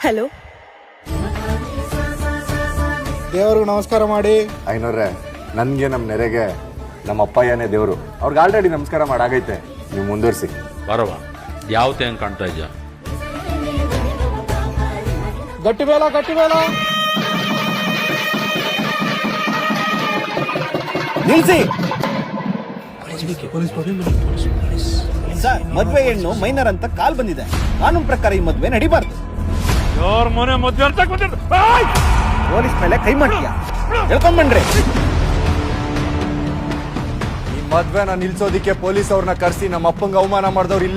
Hello, ದೇವ್ರಿಗೆ ನಮಸ್ಕಾರ ಮಾಡಿ. ಐನೋರ್ರೆ, ನನಗೆ ನಮ್ಮ ನೆರೆಗೆ ನಮ್ಮ ಅಪ್ಪಯ್ಯನೇ ದೇವರು. ಅವ್ರಿಗೆ ಆಲ್ರೆಡಿ ನಮಸ್ಕಾರ ಮಾಡಾಗೈತೆ, ನೀವು ಮುಂದುವರಿಸಿ. ಬರವ ಯಾವತ್ತೆ ಹೆಂಗೆ ಕಾಣ್ತಾ ಇದ್ಯಾ? ಗಟ್ಟಿ ಬೇಲ ನಿಲ್ಸಿ ಸರ್, ಮದ್ವೆ ಹೆಣ್ಣು ಮೈನರ್ ಅಂತ ಕಾಲ್ ಬಂದಿದೆ. ಕಾನೂನು ಪ್ರಕಾರ ಈ ಮದ್ವೆ ನಡಿಬಾರ್ದು. ಯಾರ ಮನೆ ಮದ್ವೆ ಅಂತ ಪೊಲೀಸ್ ಮೇಲೆ ಕೈ ಮಾಡ್ತೀಯ? ಹೇಳ್ಕೊಂಬನ್ರಿ. ಈ ಮದ್ವೆನ ನಿಲ್ಸೋದಿಕ್ಕೆ ಪೊಲೀಸ್ ಅವ್ರನ್ನ ಕರೆಸಿ ನಮ್ಮ ಅಪ್ಪಂಗೆ ಅವಮಾನ ಮಾಡಿದವ್ರು ಇಲ್ಲೇ